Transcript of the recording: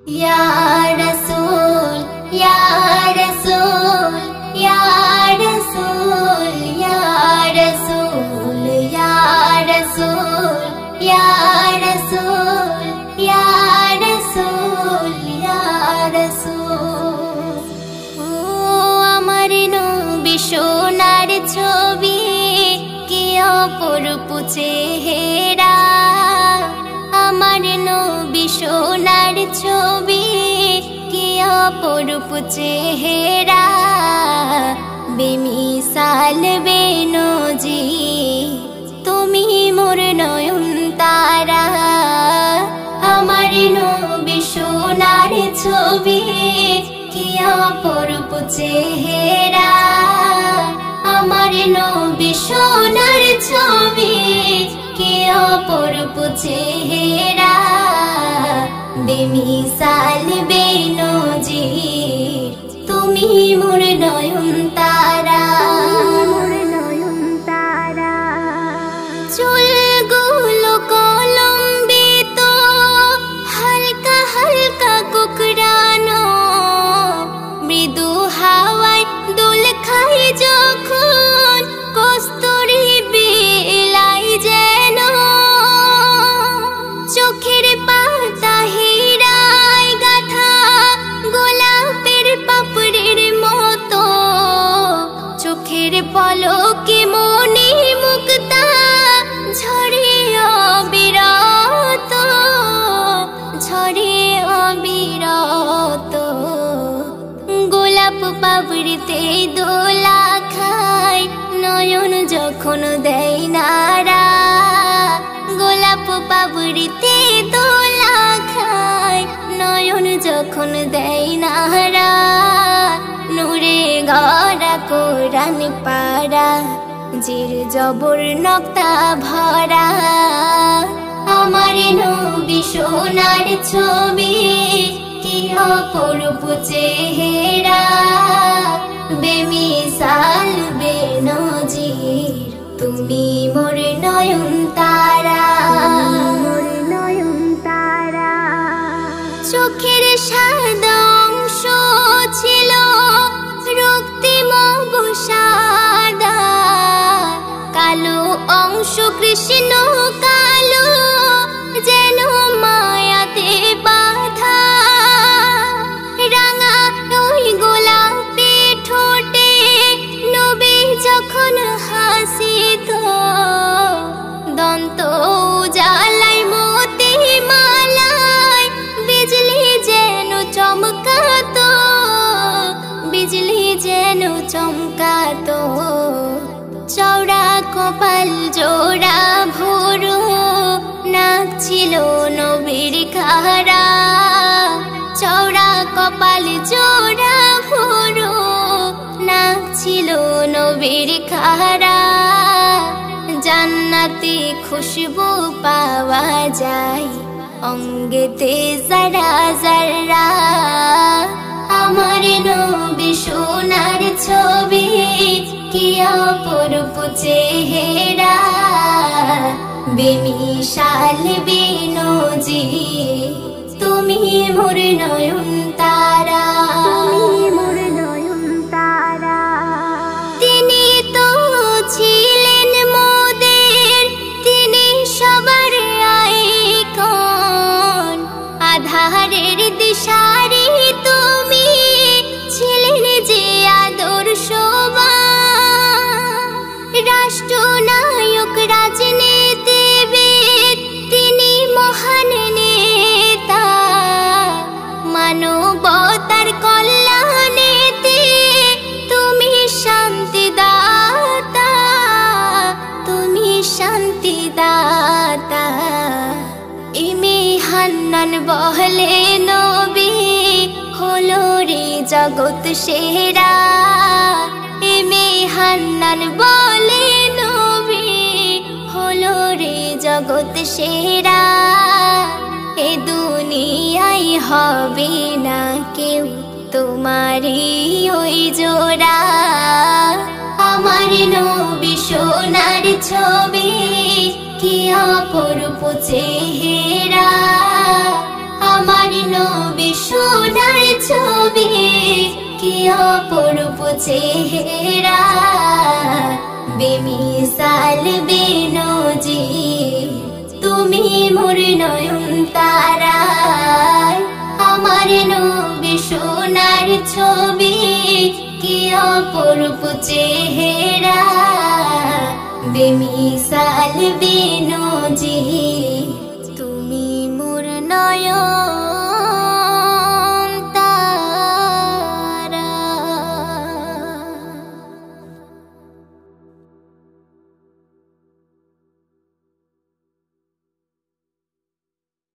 या रसूल या रसूल या रसूल या रसूल या रसूल या रसूल या रसूल या रसूल। ओ আমার নবী সোনার ছবি কি অপরূপ চেহারা, আমার নবী সোনার ছবি কি অপরূপ চেহারা, বেমিসাল বেনজি তুমি মোর নয়ন তারা। আমার নবী সোনার ছবি কি অপরূপ চেহারা, আমার নবী সোনার ছবি কি অপরূপ চেহারা, বেমিসাল বেনজির তুমি মোর নয়ন তারা। চুলগুলো কলম্বিত হালকা হালকা কুকড়ানো, মৃদু হাওয়ায় দোল খায় যখন কস্তুরী বেলাই যেন, চোখের পাতা হীরায় গাঁথা গোলাপের পাপড়ির মতো, চোখের পলকে মনি মুক্তা ঝরে অবিরত, ঝরে অবিরত। গোলাপ পাপড়িতে দোলা খায় নয়ন যখন দেয় নাড়া, গোলাপ পাপড়িতে দোলা খায় নয়ন যখন দেয় নাড়া, নূরে গড়া কোরআন পারা জির জবর নক্তা ভরা, আমার নবী সোনার ছবি কি অপরূপ চেহারা, বেমিসাল বেনজির তুমি মোর নয়ন তারা। চোখের সাদা অংশ ছিল রক্তিম সাদা, কালো অংশ কৃষ্ণ কালো যেন মায়াতে বাঁধা, রাঙা ওই গোলাপি ঠোঁটে নবী যখন হাসিত, দন্ত উজালায় মতি মালায় বিজলি যেন চমকাতো, বিজলি যেন চমকাতো। চওড়া কপাল জোড়া ভুরু নাক ছিল নবীর খাড়া, চওড়া কপাল জোড়া ভুরু নাক ছিল নবীর খাড়া, জান্নাতি খুশবু পাওয়া যায় অঙ্গেতে যারা যারা, আমার নবী সোনার ছবি কি অপরূপ চেহারা, বেমিসাল বেনজির তুমি মোর নয়ন তারা। তিনি তো ছিলেন মোদের, তিনি সবার আইকন, আধারের দিশারি তুমি ছিলেন যে আদর্শবান, রাষ্ট্রনায়ক রাজনীতিবিদ তিনি মহান নেতা, মানবতার কল্যাণেতে তুমি শান্তিদাতা, তুমি শান্তিদাতা। ইমে হান্নান বহলে নবী হলো রে জগৎ সেরা, ইমে হান্নান বলে নবী হলো রে জগৎ সেরা, এ দুনিয়ায় হবে না কেউ তোমারই ওই জোড়া, আমার নবী সোনার ছবি কি অপরূপ চেহারা, আমার নবী অপরূপ চেহারা বেমিসাল বেনজির তুমি মোর নয়ন তারা আমার নবী সোনার ছবি কি অপরূপ চেহারা বেমিসাল বেনজির